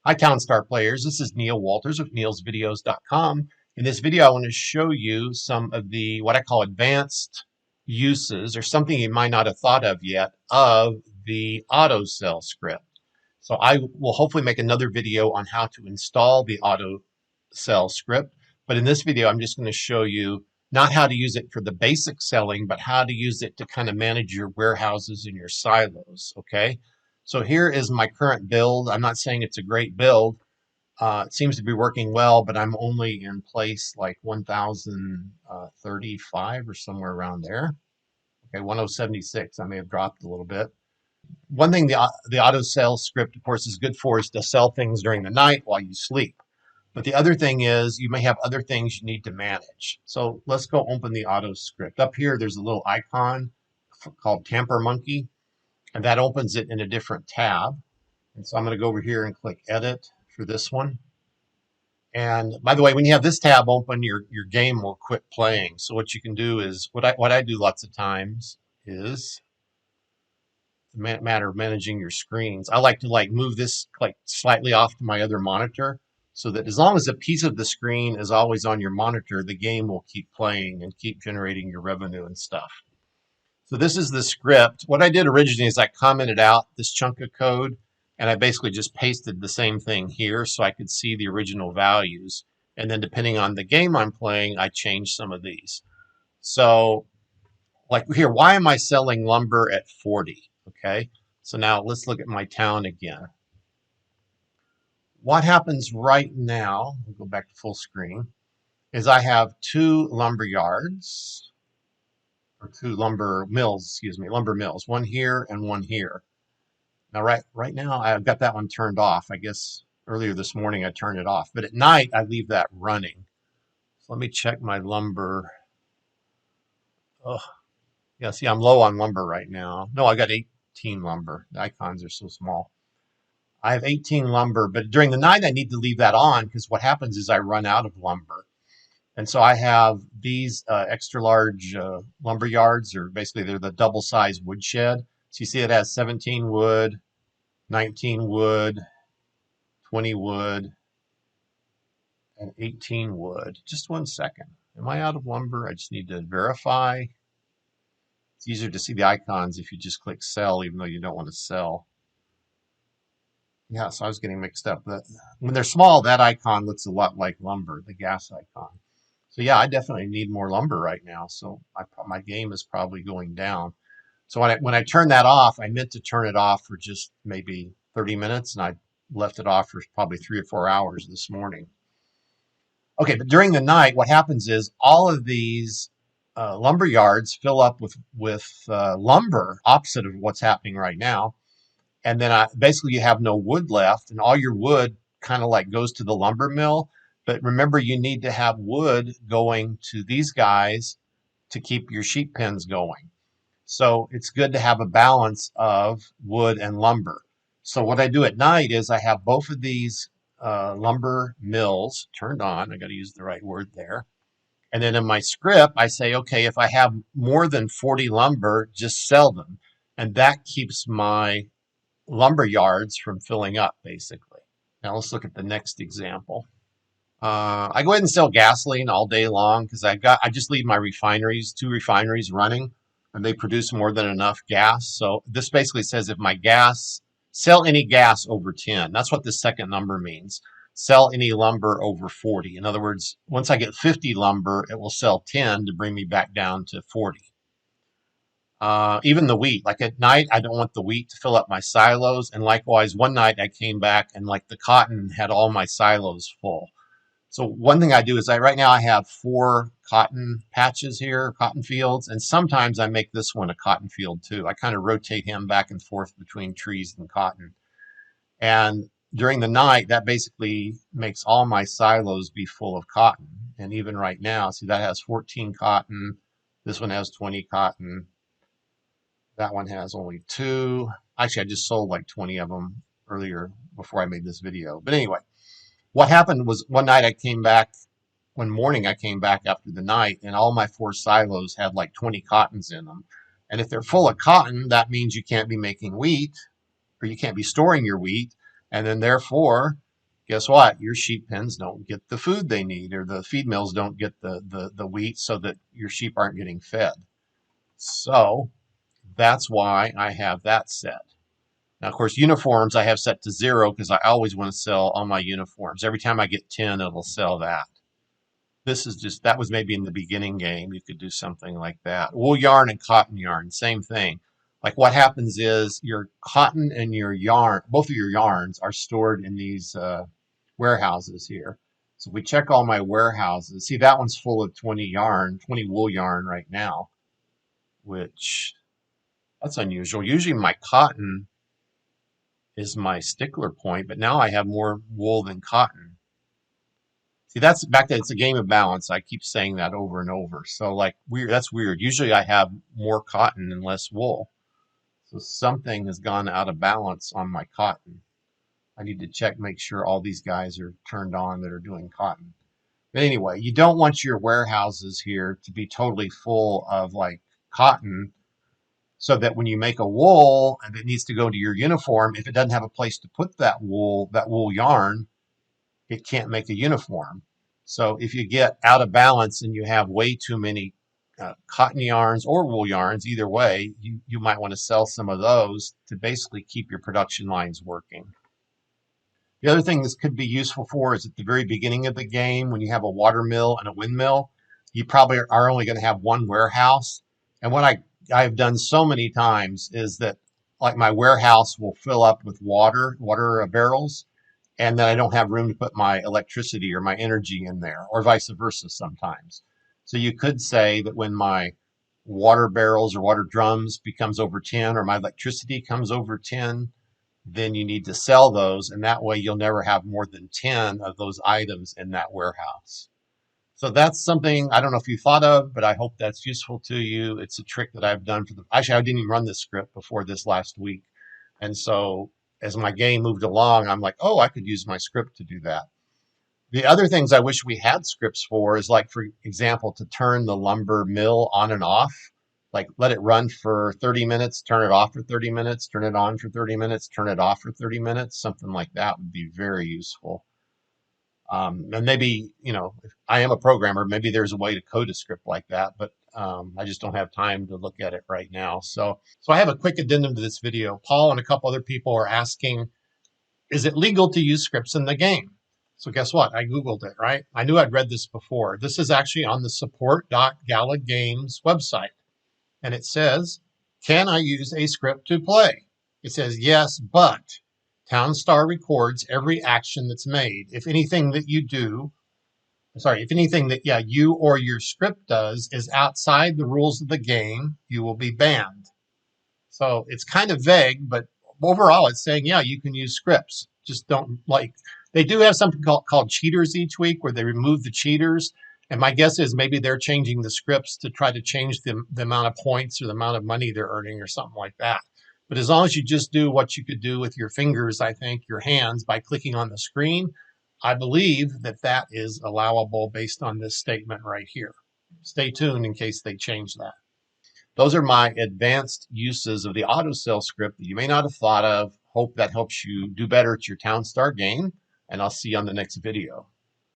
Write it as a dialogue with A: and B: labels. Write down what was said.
A: Hi, Townstar players. This is Neil Walters with neilsvideos.com. In this video, I want to show you some of the what I call advanced uses or something you might not have thought of yet of the AutoCell script. So I will hopefully make another video on how to install the AutoCell script. But in this video, I'm just going to show you not how to use it for the basic selling, but how to use it to kind of manage your warehouses and your silos. Okay. So here is my current build. I'm not saying it's a great build. It seems to be working well, but I'm only in place like 1035 or somewhere around there. Okay, 1076. I may have dropped a little bit. One thing the auto sell script, of course, is good for is to sell things during the night while you sleep. But the other thing is you may have other things you need to manage. So let's go open the auto script. Up here, there's a little icon called Tamper Monkey, and that opens it in a different tab. And so I'm going to go over here and click Edit for this one. And by the way, when you have this tab open, your game will quit playing. So what you can do is, what I do lots of times is the matter of managing your screens. I like to move this slightly off to my other monitor so that as long as a piece of the screen is always on your monitor, the game will keep playing and keep generating your revenue and stuff. So this is the script. What I did originally is I commented out this chunk of code and I basically just pasted the same thing here so I could see the original values. And then depending on the game I'm playing, I changed some of these. So like here, why am I selling lumber at 40? Okay, so now let's look at my town again. What happens right now, we'll go back to full screen, is I have two lumber yards, or two lumber mills, lumber mills, one here and one here. Now, right now, I've got that one turned off. I guess earlier this morning I turned it off, but at night I leave that running. So let me check my lumber. Oh, yeah, see, I'm low on lumber right now. No, I got 18 lumber. The icons are so small. I have 18 lumber, but during the night I need to leave that on because what happens is I run out of lumber. And so I have these extra large lumber yards, or basically they're the double size woodshed. So you see it has 17 wood, 19 wood, 20 wood, and 18 wood. Just one second. Am I out of lumber? I just need to verify. It's easier to see the icons if you just click sell, even though you don't want to sell. Yeah, so I was getting mixed up. When they're small, that icon looks a lot like lumber, the gas icon. So yeah, I definitely need more lumber right now. So my game is probably going down. So when I turn that off, I meant to turn it off for just maybe 30 minutes, and I left it off for probably 3 or 4 hours this morning. Okay, but during the night, what happens is all of these lumber yards fill up with lumber, opposite of what's happening right now. And then basically you have no wood left, and all your wood kind of like goes to the lumber mill. But remember, you need to have wood going to these guys to keep your sheep pens going. So it's good to have a balance of wood and lumber. So what I do at night is I have both of these lumber mills turned on. I got to use the right word there. And then in my script, I say, okay, if I have more than 40 lumber, just sell them. And that keeps my lumber yards from filling up, basically. Now let's look at the next example. I go ahead and sell gasoline all day long because I just leave my refineries, 2 refineries running, and they produce more than enough gas. So this basically says if my gas, sell any gas over 10. That's what the second number means. Sell any lumber over 40. In other words, once I get 50 lumber, it will sell 10 to bring me back down to 40. Even the wheat, like at night, I don't want the wheat to fill up my silos. And likewise, one night I came back and like the cotton had all my silos full. So one thing I do is right now I have 4 cotton patches here, cotton fields, and sometimes I make this one a cotton field too. I kind of rotate him back and forth between trees and cotton. And during the night, that basically makes all my silos be full of cotton. And even right now, see that has 14 cotton. This one has 20 cotton. That one has only 2. Actually, I just sold like 20 of them earlier before I made this video. But anyway, what happened was one morning I came back after the night, and all my 4 silos had like 20 cottons in them. And if they're full of cotton, that means you can't be making wheat, or you can't be storing your wheat. And then therefore, guess what? Your sheep pens don't get the food they need, or the feed mills don't get the wheat so that your sheep aren't getting fed. So that's why I have that set. Now, of course, uniforms I have set to 0 because I always want to sell all my uniforms. Every time I get 10, it'll sell that. This is just, that was maybe in the beginning game. You could do something like that. Wool yarn and cotton yarn, same thing. Like what happens is your cotton and your yarn, both of your yarns are stored in these warehouses here. So if we check all my warehouses, see that one's full of 20 wool yarn right now, which that's unusual. Usually my cotton is my stickler point, but now I have more wool than cotton. See, that's back then. It's a game of balance. I keep saying that over and over. So like weird, that's weird. Usually I have more cotton and less wool. So something has gone out of balance on my cotton. I need to check, make sure all these guys are turned on that are doing cotton. But anyway, you don't want your warehouses here to be totally full of like cotton so that when you make a wool and it needs to go to your uniform, if it doesn't have a place to put that wool yarn, it can't make a uniform. So if you get out of balance and you have way too many cotton yarns or wool yarns, either way, you might want to sell some of those to basically keep your production lines working. The other thing this could be useful for is at the very beginning of the game, when you have a water mill and a windmill, you probably are only going to have one warehouse. And what I've done so many times is that like my warehouse will fill up with water barrels, and then I don't have room to put my electricity or my energy in there, or vice versa sometimes. So you could say that when my water barrels or water drums becomes over 10, or my electricity comes over 10, then you need to sell those, and that way you'll never have more than 10 of those items in that warehouse. So that's something I don't know if you thought of, but I hope that's useful to you. It's a trick that I've done actually I didn't even run this script before this last week. And so as my game moved along, I'm like, oh, I could use my script to do that. The other things I wish we had scripts for is like, for example, to turn the lumber mill on and off, like let it run for 30 minutes, turn it off for 30 minutes, turn it on for 30 minutes, turn it off for 30 minutes. Something like that would be very useful. And maybe, if I am a programmer, maybe there's a way to code a script like that, but I just don't have time to look at it right now. So I have a quick addendum to this video. Paul and a couple other people are asking, is it legal to use scripts in the game? So guess what? I Googled it, right? I knew I'd read this before. This is actually on the support.galagames website. And it says, can I use a script to play? It says, yes, but Townstar records every action that's made. If anything that you or your script does is outside the rules of the game, you will be banned. So it's kind of vague, but overall it's saying, yeah, you can use scripts. Just don't they do have something called cheaters each week where they remove the cheaters. And my guess is maybe they're changing the scripts to try to change the amount of points or the amount of money they're earning or something like that. But as long as you just do what you could do with your fingers, I think, your hands, by clicking on the screen, I believe that that is allowable based on this statement right here. Stay tuned in case they change that. Those are my advanced uses of the autosell script that you may not have thought of. Hope that helps you do better at your Townstar game, and I'll see you on the next video.